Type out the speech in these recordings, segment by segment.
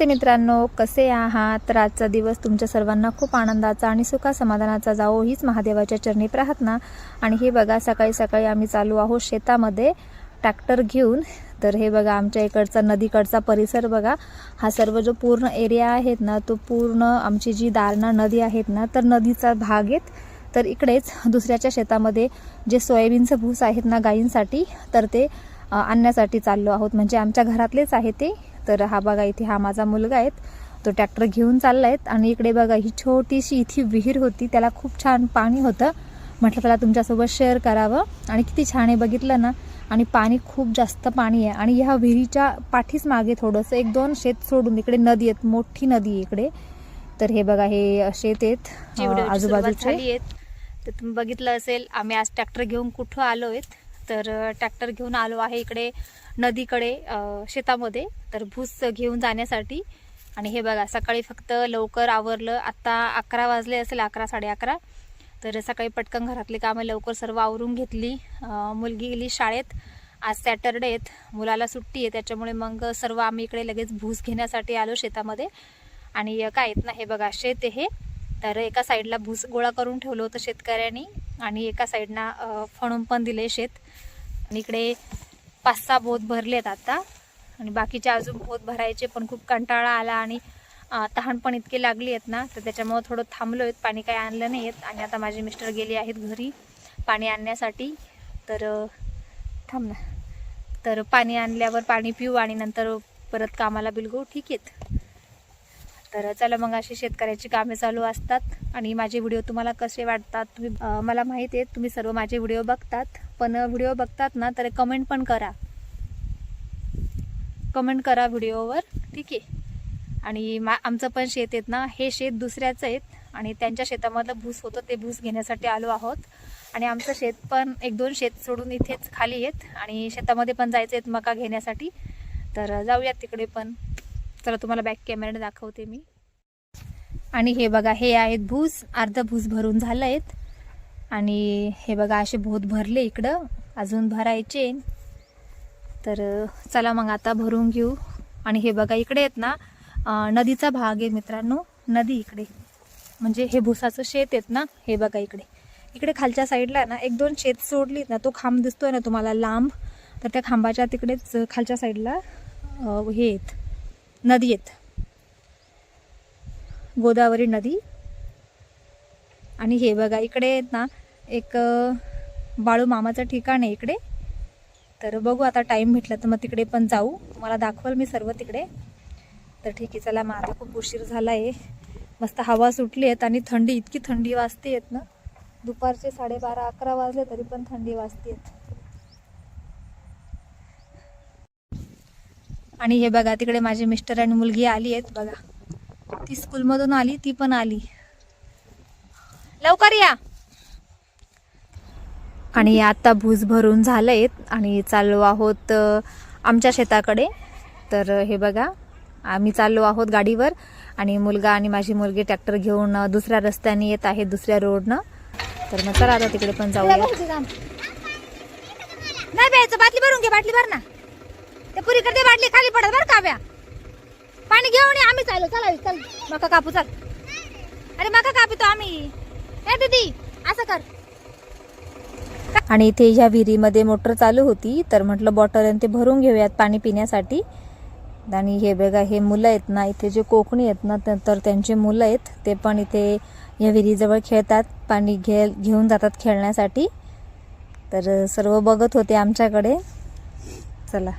नमस्ते मित्रांनो, कसे आहात? तर आजचा दिवस तुमच्या सर्वांना खूप आनंदाचा आणि सुखा समाधानाचा जावो हीच महादेवाच्या चरणी प्रार्थना। आणि हे बघा सकाळी सकाळी आम्ही चालू आहोत शेतामध्ये ट्रॅक्टर घेऊन। तर हे बघा आमच्या इकडचा नदीकडचा परिसर बघा, हा सर्व जो पूर्ण एरिया आहे ना तो पूर्ण आमची जी दारणा नदी आहेत ना तर नदीचा भाग आहे। तर इकडेच दुसऱ्याच्या शेतामध्ये जे सोयाबीनचं भूस आहेत ना गायींसाठी, तर ते आणण्यासाठी चाललो आहोत, म्हणजे आमच्या घरातलेच आहे ते। तर हा बघा इथे हा माझा मुलगा आहे, तो ट्रॅक्टर घेऊन चाललाय। आणि इकडे बघा ही छोटीशी इथे विहीर होती, त्याला खूप छान पाणी होतं, म्हटलं त्याला तुमच्यासोबत शेअर करावं। आणि किती छान आहे बघितलं ना, आणि पाणी खूप जास्त पाणी आहे। आणि ह्या विहिरीच्या पाठीच मागे थोडंसं 1-2 शेत सोडून इकडे नदी आहे, मोठी नदी आहे इकडे। तर हे बघा हे शेत आहेत आजूबाजूचे। तर तुम्ही बघितलं असेल आम्ही आज ट्रॅक्टर घेऊन कुठं आलो आहेत, तर ट्रॅक्टर घेऊन आलो आहे इकडे नदीकडे शेतामध्ये, तर भूस घेऊन जाण्यासाठी। आणि हे बघा सकाळी फक्त लवकर आवरलं, आता 11 वाजले असेल, 11-11:30। तर सकाळी पटकन घरातली कामं लवकर सर्व आवरून घेतली। मुलगी गेली शाळेत, आज सॅटरडे आहेत, मुलाला सुट्टी आहे, त्याच्यामुळे मग सर्व आम्ही इकडे लगेच भूस घेण्यासाठी आलो शेतामध्ये। आणि काय आहेत ना हे बघा शेत आहे, तर एका साईडला भूस गोळा करून ठेवलं होतं शेतकऱ्यांनी, आणि एका साईडना फणून पण दिले शेत। आणि इकडे 5-6 बोध भरलेत आता, आणि बाकीचे अजून बोध भरायचे, पण खूप कंटाळा आला आणि तहान पण इतकी लागली आहेत ना, तर त्याच्यामुळे थोडं थांबलो आहेत, पाणी काही आणलं नाही आहेत। आणि आता माझे मिस्टर गेले आहेत घरी पाणी आणण्यासाठी, तर थांब ना, तर पाणी आणल्यावर पाणी पिऊ आणि नंतर परत कामाला बिलगू, ठीक आहेत। तर चला मग अशी शेतकऱ्याची कामे चालू असतात। आणि माझे व्हिडिओ तुम्हाला कसे वाटतात तुम्ही मला माहिती आहे, तुम्ही सर्व माझे व्हिडिओ बघतात, पण व्हिडिओ बघतात ना तर कमेंट पण करा, कमेंट करा व्हिडिओवर, ठीक आहे। आणि आमचं पण शेत आहेत ना, हे शेत दुसऱ्याचं आहेत, आणि त्यांच्या शेतामधलं भूस होतं ते भूस घेण्यासाठी आलो आहोत। आणि आमचं शेत पण 1-2 शेत सोडून इथेच खाली आहेत, आणि शेतामध्ये पण जायचं आहेत मका घेण्यासाठी, तर जाऊयात तिकडे पण। चला तुम्हाला बॅक कॅमेराने दाखवते मी। आणि हे बघा हे आहेत भूस, अर्ध भूस भरून झालं आहेत, आणि हे बघा असे बहुत भरले, इकडं अजून भरायचे, तर चला मग आता भरून घेऊ। आणि हे बघा इकडे आहेत ना नदीचा भाग आहे मित्रांनो, नदी इकडे, म्हणजे हे भुसाचं शेत आहेत ना, हे बघा इकडे इकडे खालच्या साईडला ना 1-2 शेत सोडलीत ना, तो खांब दिसतोय ना तुम्हाला लांब, तर त्या खांबाच्या तिकडेच खालच्या साईडला हे आहेत नदी आहेत, गोदावरी नदी। आणि हे बघा इकडे आहेत ना एक बाळू मामाचं ठिकाण आहे इकडे, तर बघू आता टाइम भेटला तर मग तिकडे पण जाऊ, तुम्हाला दाखवल मी सर्व तिकडे। तर ठीक आहे चला, मग आता खूप उशीर झाला आहे, मस्त हवा सुटली आहेत, आणि थंडी इतकी थंडी वाजते आहेत ना, दुपारचे 12:30-11 वाजले तरी पण थंडी वाजते। आणि हे बघा तिकडे माझे मिस्टर आणि मुलगी आली आहेत बघा, ती स्कूलमधून आली, ती पण आली, लवकर या। आणि आता भूस भरून झालंय आणि चाललो आहोत आमच्या शेताकडे। तर हे बघा आम्ही चाललो आहोत गाडीवर, आणि मुलगा आणि माझी मुलगी ट्रॅक्टर घेऊन दुसऱ्या रस्त्याने येत आहे, दुसऱ्या रोडनं। तर मग चला आता तिकडे पण जाऊया। नाही प्यायचं, बाटली भरून घे, बाटली भर ना, ते पुरी करते बाटली खाली पडत बरं काव्या, पाणी घेऊन ये, आम्ही चालू, चला चल मका कापू, चल, अरे मका कापितो आम्ही, ए दीदी असं कर। आणि इथे ह्या विहिरीमध्ये मोटर चालू होती, तर म्हटलं बॉटल ते भरून घेऊयात पाणी पिण्यासाठी। आणि हे बघा हे मुलं आहेत ना इथे, जे कोकणी आहेत ना, तर त्यांचे मुलं आहेत, ते पण इथे या विहिरीजवळ खेळतात, पाणी घेऊन जातात खेळण्यासाठी। तर सर्व बघत होते आमच्याकडे, चला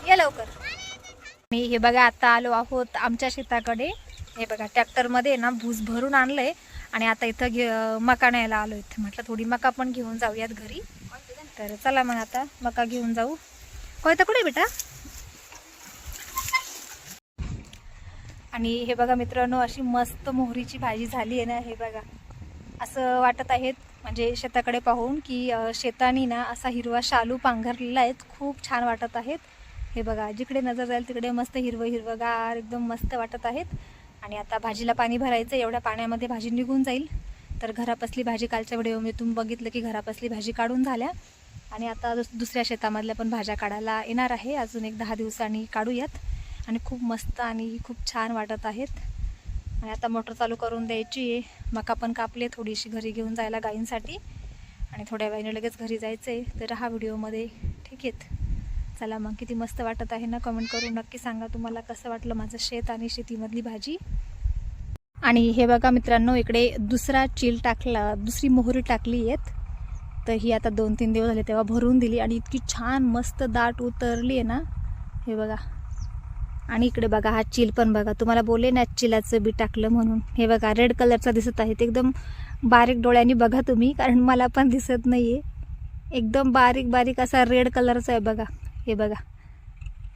या लवकर। आणि हे बघा आता आलो आहोत आमच्या शेताकडे, हे बघा ट्रॅक्टरमध्ये ना भूस भरून आणलंय, आणि आता इथं मका न्यायला आलो इथे, म्हटलं थोडी मका पण घेऊन जाऊयात घरी। तर चला मग आता मका घेऊन जाऊ। कोयता कुठे बेटा? आणि हे बघा मित्रांनो अशी मस्त मोहरीची भाजी झाली आहे ना, हे बघा असं वाटत आहेत म्हणजे शेताकडे पाहून की शेतानी ना असा हिरवा शालू पांघरलेला आहे, खूप छान वाटत आहेत। हे बघा जिकडे नजर जाईल तिकडे मस्त हिरवं हिरवंगार एकदम मस्त वाटत आहेत। आणि आता भाजीला पाणी भरायचं, एवढ्या पाण्यामध्ये भाजी निघून जाईल। तर घरापसली भाजी कालच्या व्हिडिओमध्ये तुम्ही बघितलं की घरापसली भाजी काढून झाल्या, आणि आता दुसऱ्या शेतामधल्या पण भाज्या काढायला येणार आहे, अजून एक 10 दिवसांनी काढूयात। आणि खूप मस्त आणि खूप छान वाटत आहेत. आणि आता मोटर चालू करून द्यायची आहे. मका पण कापली थोडीशी घरी घेऊन जायला गाईंसाठी आणि थोड्या वेळाने लगेच घरी जायचं आहे. तर हा व्हिडिओमध्ये ठीक आहेत. चला मग किती मस्त वाटत आहे ना, कमेंट करून नक्की सांगा तुम्हाला कसं वाटलं माझं शेत आणि शेतीमधली भाजी. आणि हे बघा मित्रांनो, इकडे दुसरा चील टाकला, दुसरी मोहरी टाकली आहेत. तर ही आता 2-3 दिवस झाले तेव्हा भरून दिली आणि इतकी छान मस्त दाट उतरली आहे ना, हे बघा. आणि इकडे बघा हा चील पण बघा, तुम्हाला बोलले ना चिलाचं बी टाकलं म्हणून. हे बघा रेड कलरचा दिसत आहे, एकदम बारीक डोळ्यांनी बघा तुम्ही, कारण मला पण दिसत नाहीये. एकदम बारीक बारीक असा रेड कलरचा आहे बघा. हे बघा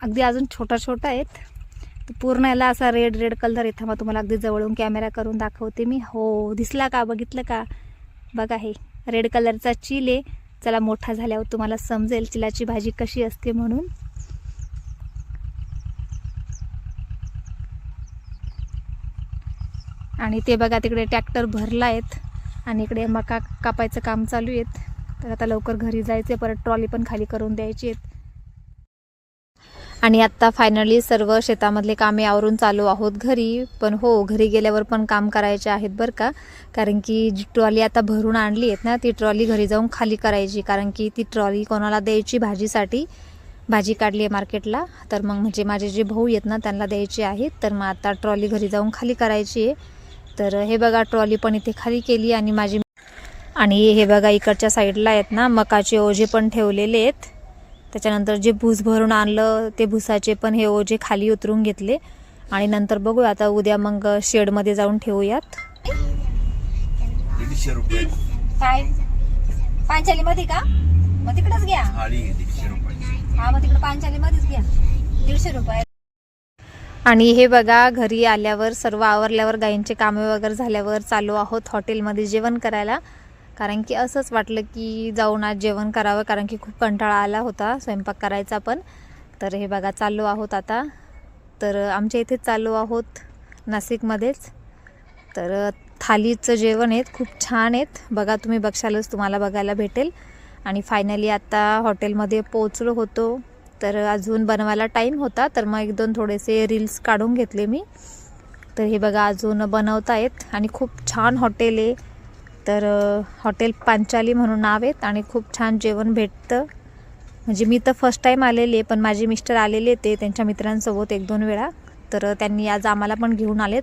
अगदी अजून छोटा छोटा आहेत. पूर्ण याला असा रेड रेड कलर आहे. थांबा तुम्हाला अगदी जवळून कॅमेरा करून दाखवते मी. हो दिसला का, बघितलं का? बघा हे रेड कलरचा चील आहे. चला मोठा झाल्यावर तुम्हाला समजेल चिलाची भाजी कशी असते म्हणून. आणि ते बघा तिकडे ट्रॅक्टर भरला आहेत आणि इकडे मका कापायचं काम चालू आहेत. तर आता लवकर घरी जायचे, परत ट्रॉली पण खाली करून द्यायची आहेत. आणि आत्ता फायनली सर्व शेतामधले कामे आवरून चालू आहोत घरी. पण हो, घरी गेल्यावर पण काम करायचे आहेत बरं का, कारण की जी ट्रॉली आता भरून आणली आहेत ना, ती ट्रॉली घरी जाऊन खाली करायची. कारण की ती ट्रॉली कोणाला द्यायची भाजीसाठी, भाजी काढली आहे मार्केटला. तर मग म्हणजे माझे जे भाऊ आहेत ना त्यांना द्यायची आहेत. तर मग आता ट्रॉली घरी जाऊन खाली करायची आहे. तर हे बघा ट्रॉली पण इथे खाली केली आणि हे बघा इकडच्या साईडला आहेत ना मकाचे ओझे पण ठेवलेले आहेत. त्याच्यानंतर जे भूस भरून आणलं ते भुसाचे पण हे ओझे खाली उतरून घेतले. आणि नंतर बघूया आता उद्या मग शेडमध्ये जाऊन ठेवूयात. 150 रुपये काय पांचालीमध्ये का? मग तिकडेच घ्या. थाळी 150 रुपये. हा मग तिकडे पांचालीमध्येच घ्या, 150 रुपये. आणि हे बघा घरी आल्यावर सर्व आवरल्यावर गायींचे कामे वगैरे झाल्यावर चालू आहोत हॉटेलमध्ये जेवण करायला. कारण की असंच वाटलं की जाऊन आज जेवण करावं, कारण की खूप कंटाळा आला होता स्वयंपाक करायचा पण. तर हे बघा चालू आहोत आता. तर आमच्या इथे चालू आहोत नाशिकमध्येच. तर थालीचं जेवण आहेत, खूप छान आहेत बघा, तुम्ही बघशालच तुम्हाला बघायला भेटेल. आणि फायनली आता हॉटेलमध्ये पोचलो होतो. तर अजून बनवायला टाईम होता, तर मग 1-2 थोडेसे रील्स काढून घेतले मी. तर हे बघा अजून बनवत आहेत आणि खूप छान हॉटेल आहे. तर हॉटेल पांचाली म्हणून नाव आहेत आणि खूप छान जेवण भेटतं. म्हणजे मी तर फर्स्ट टाईम आलेले, पण माझे मिस्टर आलेले ते त्यांच्या मित्रांसोबत 1-2 वेळा. तर त्यांनी आज आम्हाला पण घेऊन आलेत.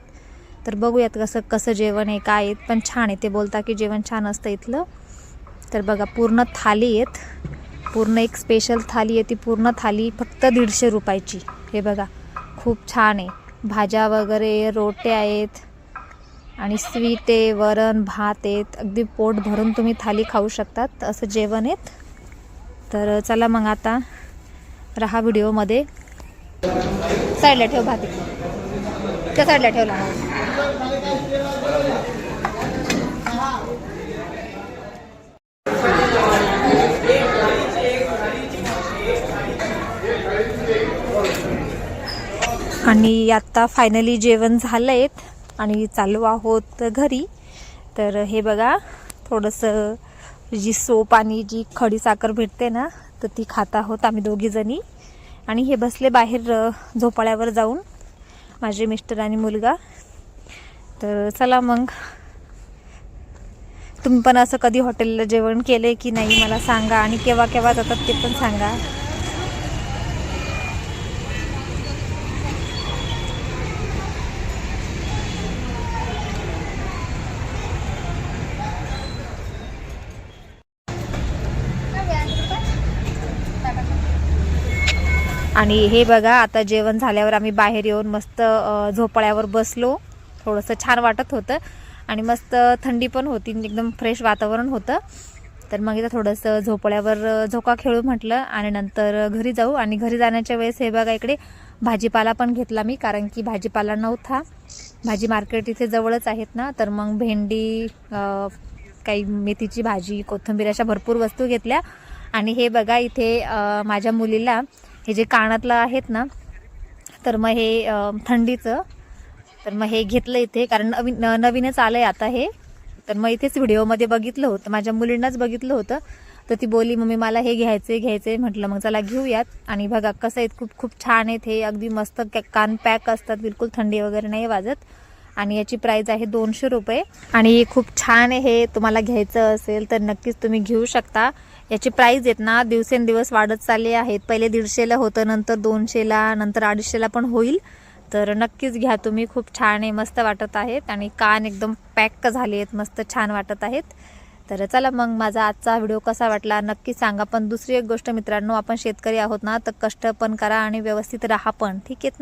तर बघूयात कसं जेवण आहे काय आहे. पण छान आहे, ते बोलता की जेवण छान असतं इथलं. तर बघा पूर्ण थाली आहेत, पूर्ण एक स्पेशल थाली आहे. ती पूर्ण थाली फक्त 150 रुपयाची. हे बघा खूप छान आहे, भाज्या वगैरे रोट्या आहेत आणि स्वीट आहे, वरण भात आहेत. अगदी पोट भरून तुम्ही थाली खाऊ शकतात असं जेवण आहेत. तर चला मग आता राहा व्हिडिओमध्ये. साईडला ठेव भात, त्या साईडला ठेवला. आणि आता फायनली जेवण झालं आहेत आणि चालू आहोत घरी. तर हे बघा थोडंसं जी सोप आणि जी खडी साखर भेटते ना, तर ती खात आहोत आम्ही दोघीजणी. आणि हे बसले बाहेर झोपाळ्यावर जाऊन, माझे मिस्टर आणि मुलगा. तर चला मग, तुम्ही पण असं कधी हॉटेलला जेवण केले की नाही मला सांगा, आणि केव्हा केव्हा जातात ते पण सांगा. आणि हे बघा आता जेवण झाल्यावर आम्ही बाहेर येऊन मस्त झोपाळ्यावर बसलो. थोडंसं छान वाटत होतं आणि मस्त थंडी पण होती, एकदम फ्रेश वातावरण होतं. तर मग इथं थोडंसं झोपाळ्यावर झोका खेळू म्हटलं आणि नंतर घरी जाऊ. आणि घरी जाण्याच्या वेळेस हे बघा इकडे भाजीपाला पण घेतला मी, कारण की भाजीपाला नव्हता. भाजी मार्केट इथे जवळच आहेत ना, तर मग भेंडी, काही मेथीची भाजी, कोथिंबीर अशा भरपूर वस्तू घेतल्या. आणि हे बघा इथे माझ्या मुलीला हे जे कानातलं आहेत ना, तर मग हे थंडीचं, तर मग हे घेतलं इथे, कारण नवीनच आलं आहे आता हे. तर मग इथेच व्हिडिओमध्ये बघितलं होतं, माझ्या मुलींनाच बघितलं होतं. तर ती बोली मम्मी मला हे घ्यायचे म्हटलं मग चला घेऊयात. आणि बघा कसं आहेत, खूप खूप छान आहेत हे, अगदी मस्त कान पॅक असतात, बिलकुल थंडी वगैरे नाही वाजत. आणि याची प्राईस आहे 200 रुपये. आणि खूप छान आहे हे, तुम्हाला घ्यायचं असेल तर नक्कीच तुम्ही घेऊ शकता. याची प्राईस आहेत ना दिवसेंदिवस वाढत चालली आहेत. पहिले 150ला होतं, नंतर 200ला, नंतर 250ला पण होईल. तर नक्कीच घ्या तुम्ही, खूप छान आहे, मस्त वाटत आहेत. आणि कान एकदम पॅक झाले आहेत, मस्त छान वाटत आहेत. तर चला मग माझा आजचा व्हिडिओ कसा वाटला नक्की सांगा. पण दुसरी एक गोष्ट मित्रांनो, आपण शेतकरी आहोत ना, तर कष्ट पण करा आणि व्यवस्थित राहा पण, ठीक आहे.